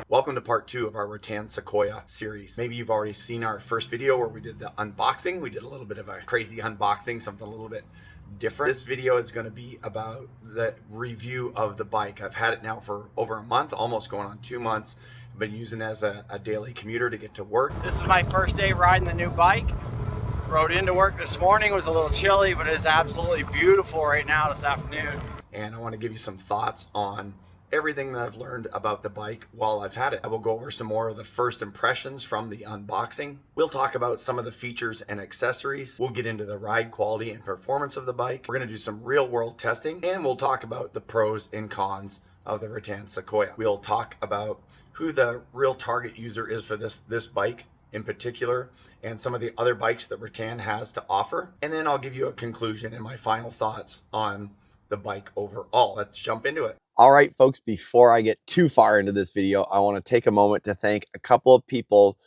Welcome to part 2 of our Rattan Sequoia series. Maybe you've already seen our first video where we did the unboxing. We did a little bit of a crazy unboxing, something a little bit different. This video is going to be about the review of the bike. I've had it now for over a month, almost going on 2 months. I've been using it as a daily commuter to get to work. This is my first day riding the new bike. Rode into work this morning. It was a little chilly, but it's absolutely beautiful right now this afternoon. And I want to give you some thoughts on everything that I've learned about the bike while I've had it. I will go over some more of the first impressions from the unboxing. We'll talk about some of the features and accessories. We'll get into the ride quality and performance of the bike. We're going to do some real world testing, and we'll talk about the pros and cons of the Rattan Sequoia. We'll talk about who the real target user is for this bike in particular, and some of the other bikes that Rattan has to offer. And then I'll give you a conclusion and my final thoughts on the bike overall. Let's jump into it. All right, folks, before I get too far into this video, I want to take a moment to thank a couple of people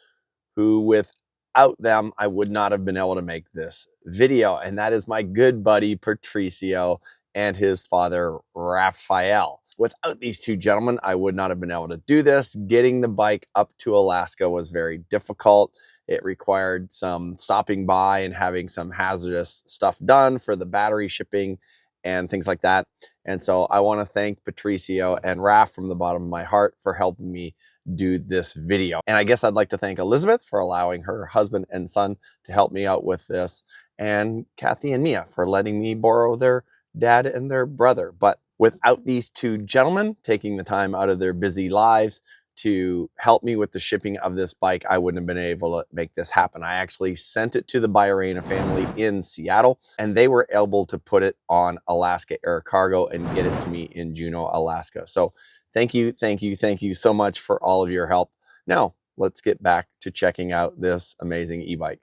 who, without them, I would not have been able to make this video. And that is my good buddy, Patricio, and his father, Raphael. Without these two gentlemen, I would not have been able to do this. Getting the bike up to Alaska was very difficult. It required some stopping by and having some hazardous stuff done for the battery shipping and things like that. And so I want to thank Patricio and Raph from the bottom of my heart for helping me do this video. And I guess I'd like to thank Elizabeth for allowing her husband and son to help me out with this, and Kathy and Mia for letting me borrow their dad and their brother. But without these two gentlemen taking the time out of their busy lives to help me with the shipping of this bike, I wouldn't have been able to make this happen. I actually sent it to the Bayarena family in Seattle, and they were able to put it on Alaska Air Cargo and get it to me in Juneau, Alaska. So thank you so much for all of your help. Now, let's get back to checking out this amazing e-bike.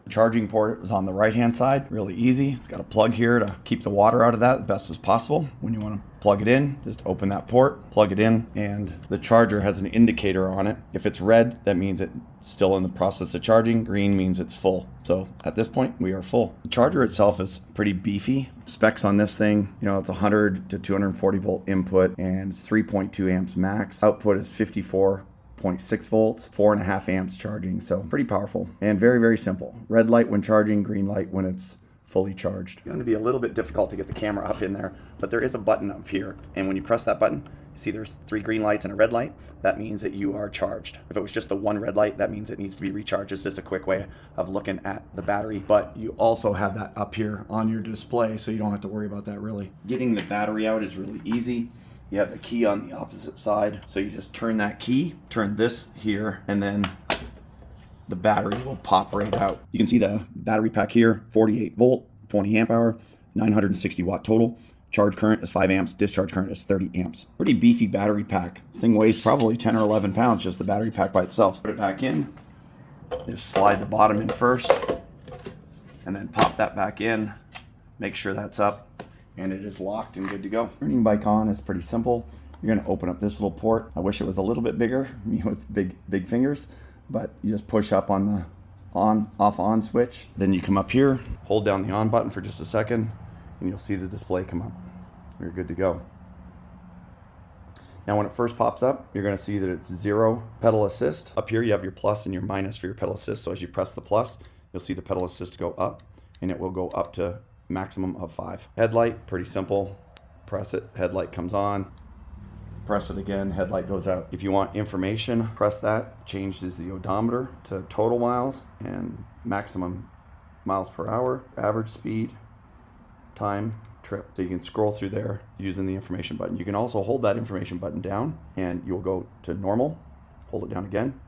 Charging port is on the right hand side, really easy. It's got a plug here to keep the water out of that as best as possible. When you want to plug it in, just open that port, plug it in, and the charger has an indicator on it. If it's red, that means it's still in the process of charging. Green means it's full. So at this point, we are full. The charger itself is pretty beefy. Specs on this thing, it's 100 to 240 volt input, and it's 3.2 amps max. Output is 54.6 volts, 4.5 amps charging. So pretty powerful and very, very simple. Red light when charging, green light when it's fully charged. It's going to be a little bit difficult to get the camera up in there, but there is a button up here. And when you press that button, you see there's 3 green lights and a red light. That means that you are charged. If it was just the one red light, that means it needs to be recharged. It's just a quick way of looking at the battery. But you also have that up here on your display, so you don't have to worry about that really. Getting the battery out is really easy. You have the key on the opposite side, so you just turn that key, turn this here, and then the battery will pop right out. You can see the battery pack here, 48 volt, 20 amp hour, 960 watt total. Charge current is 5 amps, discharge current is 30 amps. Pretty beefy battery pack. This thing weighs probably 10 or 11 pounds, just the battery pack by itself. Put it back in, just slide the bottom in first, and then pop that back in, make sure that's up, and it is locked and good to go. Turning bike on is pretty simple. You're gonna open up this little port. I wish it was a little bit bigger, me with big fingers, but you just push up on the on switch. Then you come up here, hold down the on button for just a second, and you'll see the display come up. You're good to go. Now when it first pops up, you're gonna see that it's 0 pedal assist. Up here you have your plus and your minus for your pedal assist. So as you press the plus, you'll see the pedal assist go up, and it will go up to maximum of 5. Headlight, pretty simple. Press it, headlight comes on. Press it again, headlight goes out. If you want information, press that. Changes the odometer to total miles and maximum miles per hour, average speed, time, trip. So you can scroll through there using the information button. You can also hold that information button down and you'll go to normal. Hold it down again.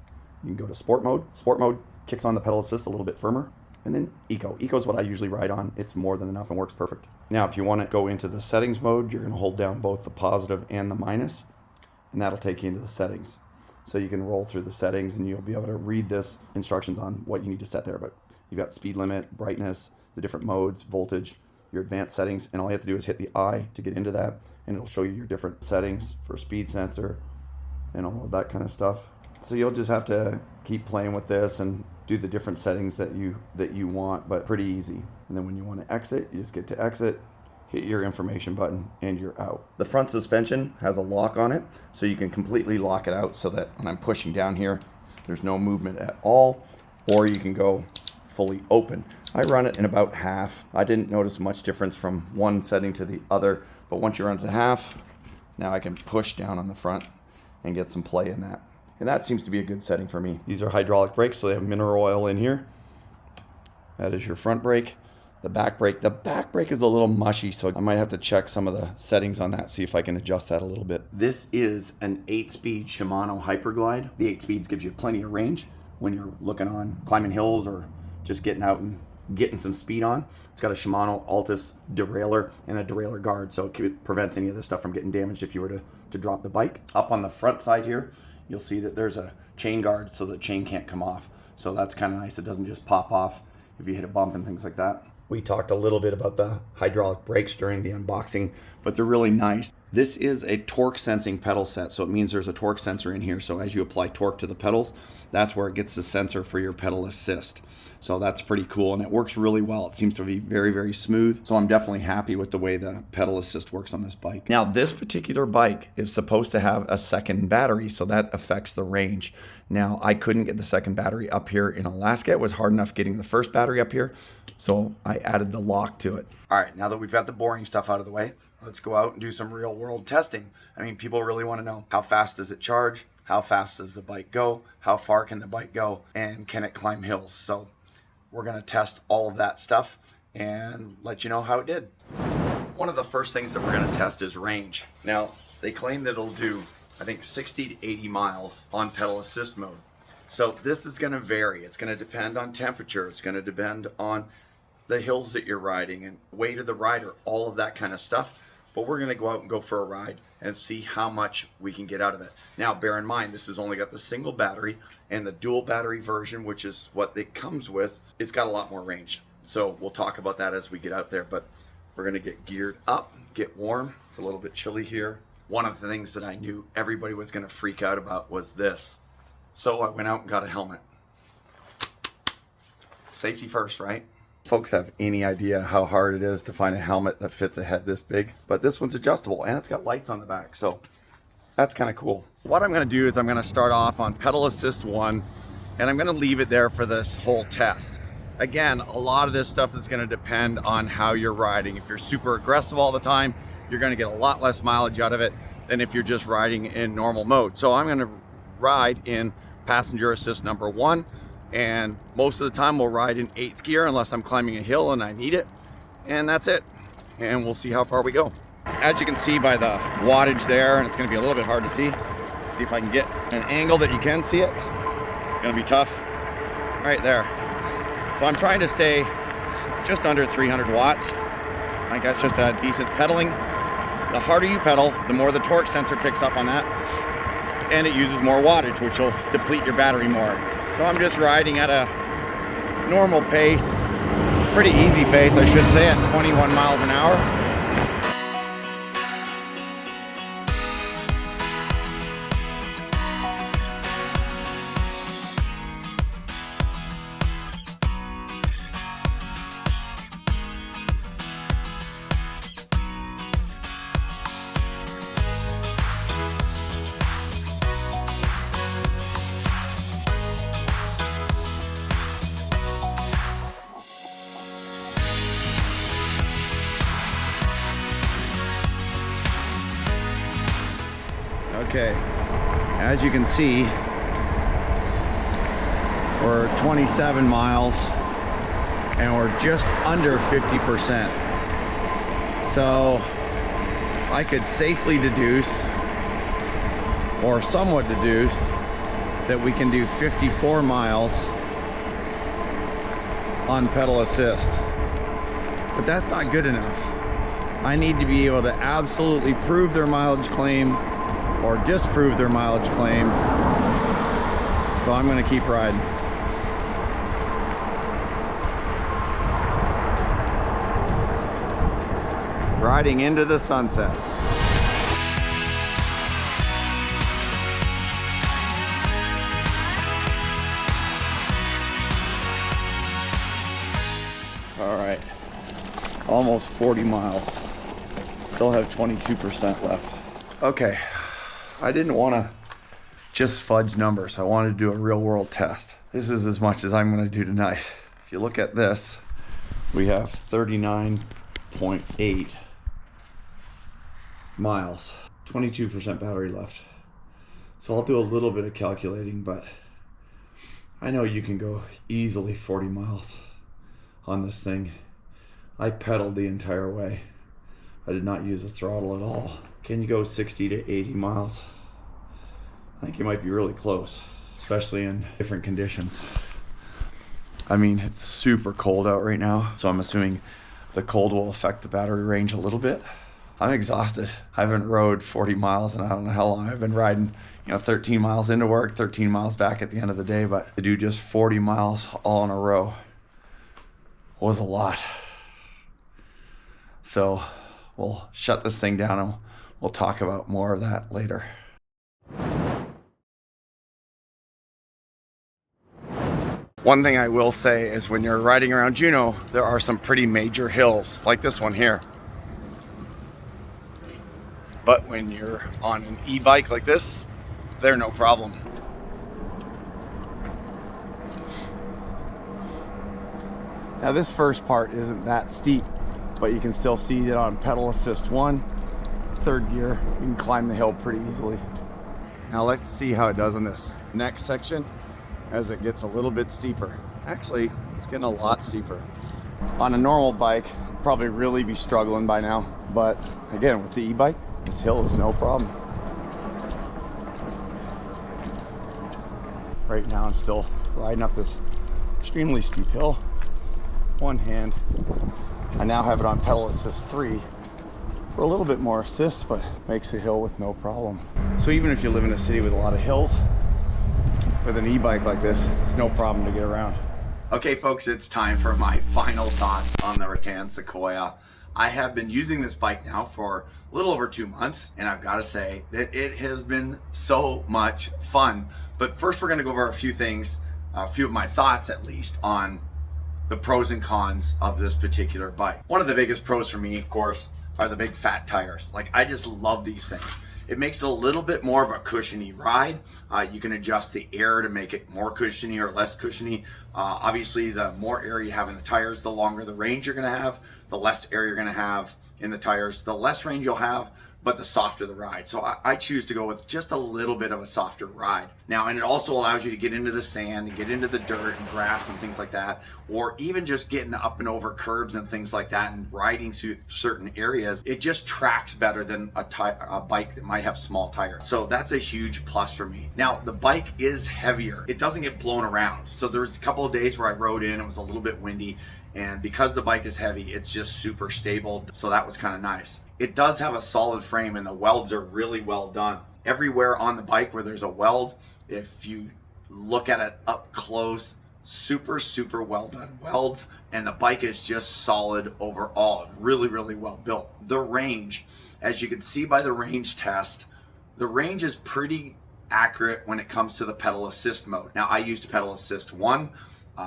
You can go to sport mode. Sport mode kicks on the pedal assist a little bit firmer. And then Eco. Eco is what I usually ride on. It's more than enough and works perfect. Now, if you want to go into the settings mode, you're going to hold down both the positive and the minus, and that'll take you into the settings. So you can roll through the settings and you'll be able to read this instructions on what you need to set there. But you've got speed limit, brightness, the different modes, voltage, your advanced settings, and all you have to do is hit the I to get into that, and it'll show you your different settings for speed sensor and all of that kind of stuff. So you'll just have to keep playing with this and do the different settings that you want, but pretty easy. And then when you want to exit, you just get to exit, hit your information button, and you're out. The front suspension has a lock on it, so you can completely lock it out so that when I'm pushing down here, there's no movement at all, or you can go fully open. I run it in about half. I didn't notice much difference from one setting to the other, but once you run it to half, now I can push down on the front and get some play in that. And that seems to be a good setting for me. These are hydraulic brakes, so they have mineral oil in here. That is your front brake. The back brake is a little mushy, so I might have to check some of the settings on that, see if I can adjust that a little bit. This is an 8-speed Shimano Hyperglide. The 8 speeds gives you plenty of range when you're looking on climbing hills or just getting out and getting some speed on. It's got a Shimano Altus derailleur and a derailleur guard, so it prevents any of this stuff from getting damaged if you were to drop the bike. Up on the front side here, you'll see that there's a chain guard so the chain can't come off. So that's kind of nice. It doesn't just pop off if you hit a bump and things like that. We talked a little bit about the hydraulic brakes during the unboxing, but they're really nice. This is a torque sensing pedal set, so it means there's a torque sensor in here. So as you apply torque to the pedals, that's where it gets the sensor for your pedal assist. So that's pretty cool, and it works really well. It seems to be very, very smooth. So I'm definitely happy with the way the pedal assist works on this bike. Now, this particular bike is supposed to have a second battery, so that affects the range. Now, I couldn't get the second battery up here in Alaska. It was hard enough getting the first battery up here, so I added the lock to it. All right, now that we've got the boring stuff out of the way, let's go out and do some real world testing. I mean, people really want to know, how fast does it charge? How fast does the bike go? How far can the bike go? And can it climb hills? So we're going to test all of that stuff and let you know how it did. One of the first things that we're going to test is range. Now, they claim that it'll do, I think, 60 to 80 miles on pedal assist mode. So this is going to vary. It's going to depend on temperature. It's going to depend on the hills that you're riding and weight of the rider, all of that kind of stuff. But we're going to go out and go for a ride and see how much we can get out of it. Now, bear in mind, this has only got the single battery, and the dual battery version, which is what it comes with, it's got a lot more range. So we'll talk about that as we get out there, but we're going to get geared up, get warm. It's a little bit chilly here. One of the things that I knew everybody was going to freak out about was this. So I went out and got a helmet. Safety first, right? Folks have any idea how hard it is to find a helmet that fits a head this big, but this one's adjustable and it's got lights on the back, so that's kind of cool. What I'm going to do is I'm going to start off on pedal assist 1, and I'm going to leave it there for this whole test. Again, a lot of this stuff is going to depend on how you're riding. If you're super aggressive all the time, you're going to get a lot less mileage out of it than if you're just riding in normal mode. So I'm going to ride in passenger assist number 1. And most of the time we'll ride in 8th gear unless I'm climbing a hill and I need it, and that's it. And we'll see how far we go. As you can see by the wattage there, and it's going to be a little bit hard to see if I can get an angle that you can see it. It's going to be tough right there. So I'm trying to stay just under 300 watts. I think that's just a decent pedaling. The harder you pedal, the more the torque sensor picks up on that, and it uses more wattage, which will deplete your battery more. So I'm just riding at a normal pace, pretty easy pace, I should say, at 21 miles an hour. Okay, as you can see, we're 27 miles and we're just under 50%. So I could safely deduce, or somewhat deduce, that we can do 54 miles on pedal assist. But that's not good enough. I need to be able to absolutely prove their mileage claim or disprove their mileage claim. So I'm going to keep riding. Riding into the sunset. All right, almost 40 miles. Still have 22% left. Okay, I didn't want to just fudge numbers. I wanted to do a real world test. This is as much as I'm going to do tonight. If you look at this, we have 39.8 miles, 22% battery left. So I'll do a little bit of calculating, but I know you can go easily 40 miles on this thing. I pedaled the entire way. I did not use the throttle at all. Can you go 60 to 80 miles? I think you might be really close, especially in different conditions. I mean, it's super cold out right now, so I'm assuming the cold will affect the battery range a little bit. I'm exhausted. I haven't rode 40 miles and I don't know how long. I've been riding, 13 miles into work, 13 miles back at the end of the day, but to do just 40 miles all in a row was a lot. So we'll shut this thing down and we'll talk about more of that later. One thing I will say is when you're riding around Juneau, there are some pretty major hills like this one here. But when you're on an e-bike like this, they're no problem. Now this first part isn't that steep, but you can still see that on pedal assist 1, third gear, you can climb the hill pretty easily. Now let's see how it does on this next section as it gets a little bit steeper. Actually, it's getting a lot steeper. On a normal bike, I'd probably really be struggling by now, but again, with the e-bike, this hill is no problem. Right now I'm still riding up this extremely steep hill. One hand. I now have it on pedal assist 3 for a little bit more assist, but makes the hill with no problem. So even if you live in a city with a lot of hills, with an e-bike like this, it's no problem to get around. Okay folks, it's time for my final thoughts on the Rattan Sequoia. I have been using this bike now for a little over 2 months, and I've got to say that it has been so much fun. But first we're going to go over a few things, a few of my thoughts at least, on the pros and cons of this particular bike. One of the biggest pros for me, of course, are the big fat tires. Like, I just love these things. It makes it a little bit more of a cushiony ride. You can adjust the air to make it more cushiony or less cushiony. Obviously, the more air you have in the tires, the longer the range you're gonna have, the less air you're gonna have in the tires, the less range you'll have, but the softer the ride. So I choose to go with just a little bit of a softer ride. Now, and it also allows you to get into the sand and get into the dirt and grass and things like that, or even just getting up and over curbs and things like that and riding through certain areas. It just tracks better than a bike that might have small tires. So that's a huge plus for me. Now, the bike is heavier. It doesn't get blown around. So there's a couple of days where I rode in, it was a little bit windy, and because the bike is heavy, it's just super stable. So that was kind of nice. It does have a solid frame and the welds are really well done. Everywhere on the bike where there's a weld, if you look at it up close, super, super well done welds, and the bike is just solid overall. Really, really well built. The range, as you can see by the range test, the range is pretty accurate when it comes to the pedal assist mode. Now, I used pedal assist 1.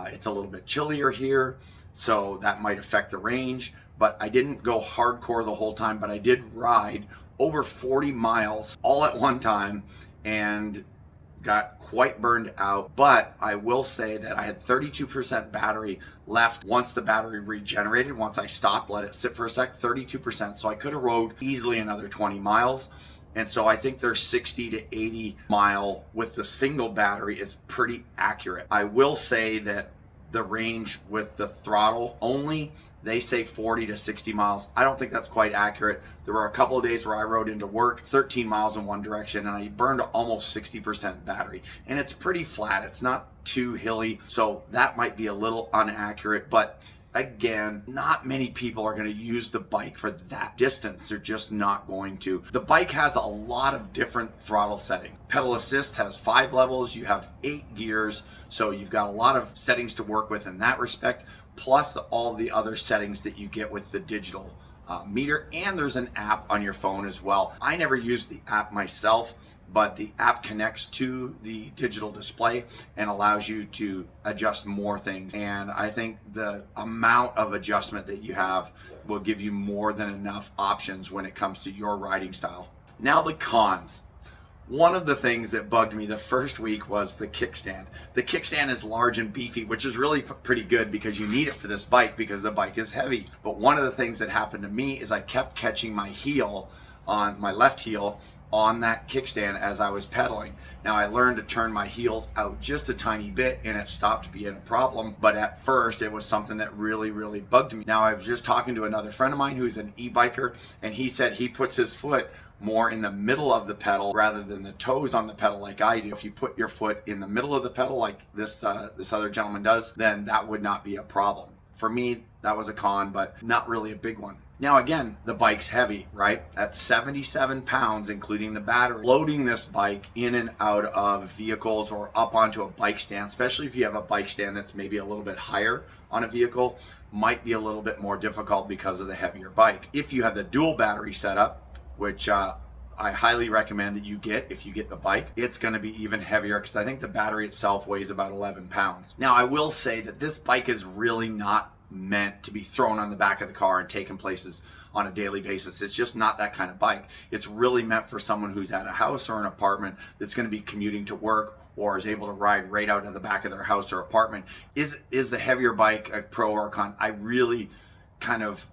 It's a little bit chillier here, so that might affect the range, but I didn't go hardcore the whole time, but I did ride over 40 miles all at one time and got quite burned out. But I will say that I had 32% battery left once the battery regenerated. Once I stopped, let it sit for a sec, 32%. So I could have rode easily another 20 miles. And so I think their 60 to 80 mile with the single battery is pretty accurate. I will say that the range with the throttle only, they say 40 to 60 miles. I don't think that's quite accurate. There were a couple of days where I rode into work 13 miles in one direction and I burned almost 60% battery. And it's pretty flat. It's not too hilly. So that might be a little inaccurate, but again, not many people are going to use the bike for that distance. They're just not going to. The bike has a lot of different throttle settings. Pedal assist has 5 levels. You have 8 gears. So you've got a lot of settings to work with in that respect, plus all the other settings that you get with the digital meter, and there's an app on your phone as well. I never use the app myself, but the app connects to the digital display and allows you to adjust more things. And I think the amount of adjustment that you have will give you more than enough options when it comes to your riding style. Now the cons. One of the things that bugged me the first week was the kickstand. The kickstand is large and beefy, which is really pretty good because you need it for this bike because the bike is heavy. But one of the things that happened to me is I kept catching my heel on my left heel on that kickstand as I was pedaling. Now I learned to turn my heels out just a tiny bit and it stopped being a problem, but at first it was something that really bugged me. Now I was just talking to another friend of mine who's an e-biker, and he said he puts his foot more in the middle of the pedal rather than the toes on the pedal like I do. If you put your foot in the middle of the pedal like this other gentleman does, then that would not be a problem. For me, that was a con, but not really a big one. Now again, the bike's heavy, right? At 77 pounds, including the battery. Loading this bike in and out of vehicles or up onto a bike stand, especially if you have a bike stand that's maybe a little bit higher on a vehicle, might be a little bit more difficult because of the heavier bike. If you have the dual battery setup, which I highly recommend that you get if you get the bike, it's going to be even heavier because I think the battery itself weighs about 11 pounds. Now I will say that this bike is really not meant to be thrown on the back of the car and taken places on a daily basis. It's just not that kind of bike. It's really meant for someone who's at a house or an apartment that's going to be commuting to work or is able to ride right out of the back of their house or apartment. Is the heavier bike a pro or a con? I really kind of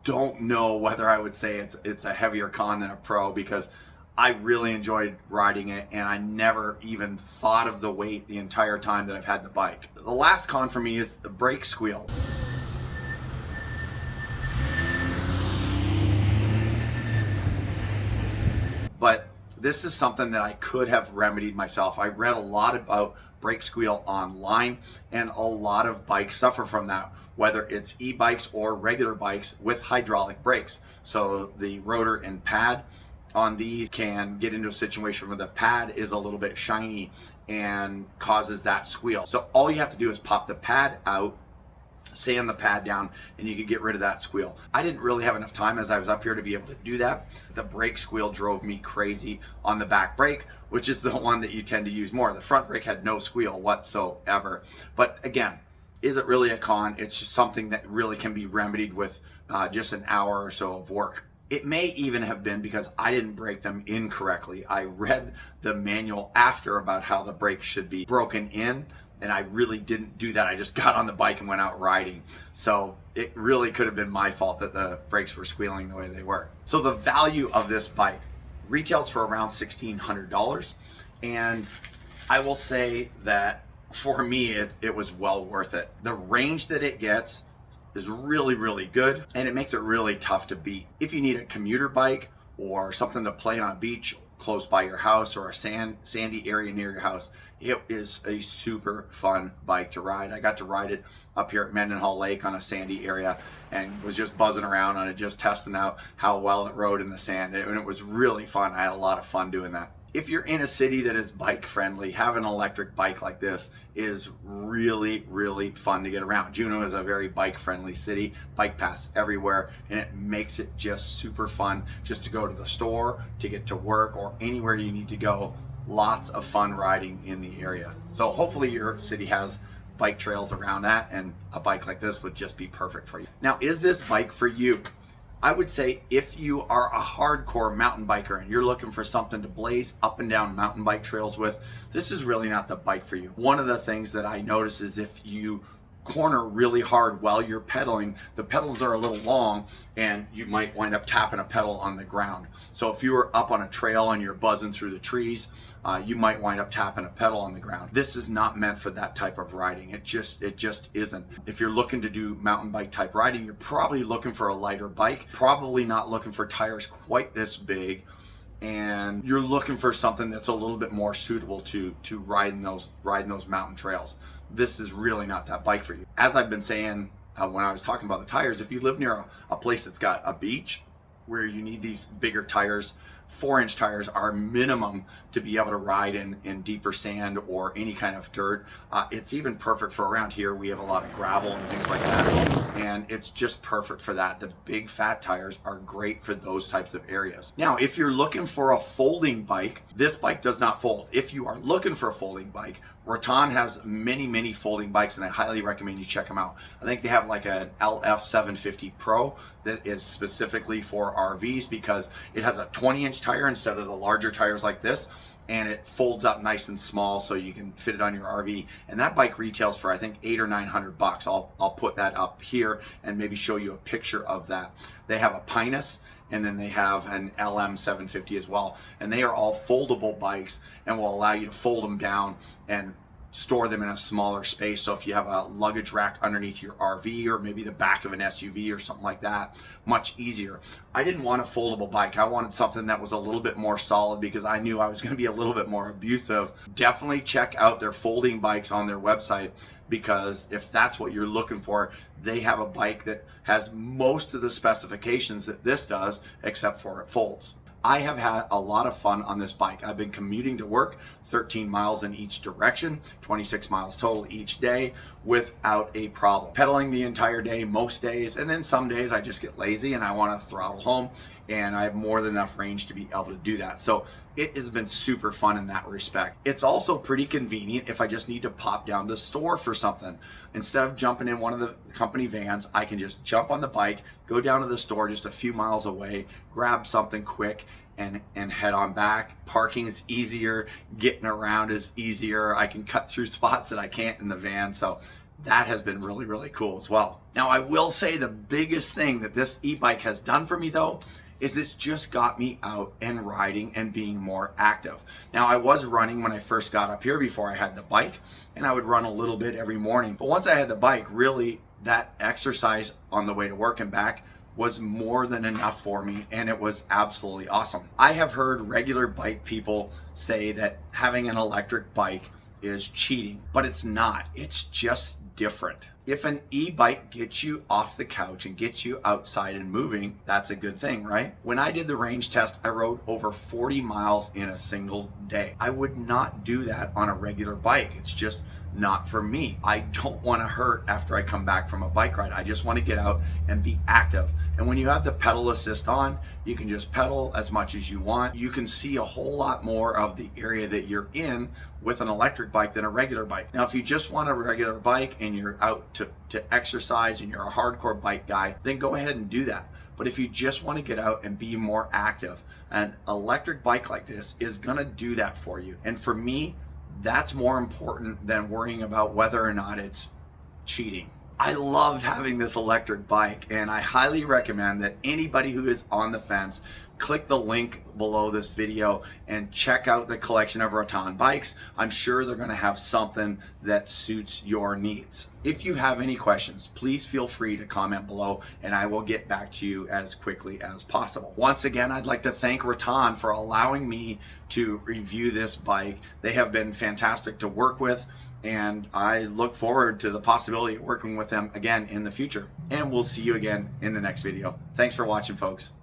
don't know whether I would say it's a heavier con than a pro, because I really enjoyed riding it and I never even thought of the weight the entire time that I've had the bike. The last con for me is the brake squeal. But this is something that I could have remedied myself. I read a lot about brake squeal online, and a lot of bikes suffer from that, whether it's e-bikes or regular bikes with hydraulic brakes. So the rotor and pad on these can get into a situation where the pad is a little bit shiny and causes that squeal. So all you have to do is pop the pad out, sand the pad down, and you can get rid of that squeal. I didn't really have enough time as I was up here to be able to do that. The brake squeal drove me crazy on the back brake, which is the one that you tend to use more. The front brake had no squeal whatsoever. But again, is it really a con? It's just something that really can be remedied with just an hour or so of work. It may even have been because I didn't brake them incorrectly. I read the manual after about how the brakes should be broken in, and I really didn't do that. I just got on the bike and went out riding. So it really could have been my fault that the brakes were squealing the way they were. So the value of this bike retails for around $1,600. And I will say that for me, it was well worth it. The range that it gets is really good, and it makes it really tough to beat. If you need a commuter bike or something to play on a beach close by your house or a sandy area near your house, it is a super fun bike to ride. I got to ride it up here at Mendenhall Lake on a sandy area and was just buzzing around on it, just testing out how well it rode in the sand, and it was really fun. I had a lot of fun doing that. If you're in a city that is bike friendly, having an electric bike like this is really fun to get around. Juneau is a very bike friendly city, bike paths everywhere, and it makes it just super fun just to go to the store, to get to work, or anywhere you need to go. Lots of fun riding in the area. So hopefully your city has bike trails around that, and a bike like this would just be perfect for you. Now, is this bike for you? I would say if you are a hardcore mountain biker and you're looking for something to blaze up and down mountain bike trails with, this is really not the bike for you. One of the things that I notice is if you corner really hard while you're pedaling, the pedals are a little long and you might wind up tapping a pedal on the ground. So if you were up on a trail and you're buzzing through the trees, you might wind up tapping a pedal on the ground. This is not meant for that type of riding. It just isn't. If you're looking to do mountain bike type riding, you're probably looking for a lighter bike, probably not looking for tires quite this big, and you're looking for something that's a little bit more suitable to riding those mountain trails. This is really not that bike for you. As I've been saying when I was talking about the tires, if you live near a place that's got a beach where you need these bigger tires 4-inch tires are minimum to be able to ride in deeper sand or any kind of dirt. It's even perfect for around here. We have a lot of gravel and things like that, and it's just perfect for that. The big fat tires are great for those types of areas. Now, if you're looking for a folding bike, this bike does not fold. If you are looking for a folding bike, Rattan has many folding bikes, and I highly recommend you check them out. I think they have like an LF750 Pro that is specifically for RVs because it has a 20-inch tire instead of the larger tires like this, and it folds up nice and small so you can fit it on your RV. And that bike retails for I think $800 or $900. I'll put that up here and maybe show you a picture of that. They have a Pinus, and then they have an LM750 as well, and they are all foldable bikes and will allow you to fold them down and store them in a smaller space. So if you have a luggage rack underneath your RV or maybe the back of an SUV or something like that, much easier. I didn't want a foldable bike. I wanted something that was a little bit more solid because I knew I was going to be a little bit more abusive. Definitely check out their folding bikes on their website, because if that's what you're looking for, they have a bike that has most of the specifications that this does, except for it folds. I have had a lot of fun on this bike. I've been commuting to work 13 miles in each direction, 26 miles total each day without a problem. Pedaling the entire day most days, and then some days I just get lazy and I want to throttle home, and I have more than enough range to be able to do that. So it has been super fun in that respect. It's also pretty convenient if I just need to pop down to the store for something. Instead of jumping in one of the company vans, I can just jump on the bike, go down to the store just a few miles away, grab something quick, and head on back. Parking is easier, getting around is easier. I can cut through spots that I can't in the van. So that has been really cool as well. Now, I will say the biggest thing that this e-bike has done for me though is it's just got me out and riding and being more active. Now, I was running when I first got up here before I had the bike, and I would run a little bit every morning. But once I had the bike, really that exercise on the way to work and back was more than enough for me, and it was absolutely awesome. I have heard regular bike people say that having an electric bike is cheating, but it's not. It's just different. If an e-bike gets you off the couch and gets you outside and moving, that's a good thing, right? When I did the range test, I rode over 40 miles in a single day. I would not do that on a regular bike. It's just not for me. I don't want to hurt after I come back from a bike ride. I just want to get out and be active. And when you have the pedal assist on, you can just pedal as much as you want. You can see a whole lot more of the area that you're in with an electric bike than a regular bike. Now, if you just want a regular bike and you're out to exercise and you're a hardcore bike guy, then go ahead and do that. But if you just want to get out and be more active, an electric bike like this is gonna do that for you. And for me, that's more important than worrying about whether or not it's cheating. I loved having this electric bike, and I highly recommend that anybody who is on the fence, click the link below this video and check out the collection of Rattan bikes. I'm sure they're going to have something that suits your needs. If you have any questions, please feel free to comment below and I will get back to you as quickly as possible. Once again, I'd like to thank Rattan for allowing me to review this bike. They have been fantastic to work with, and I look forward to the possibility of working with them again in the future. And we'll see you again in the next video. Thanks for watching, folks.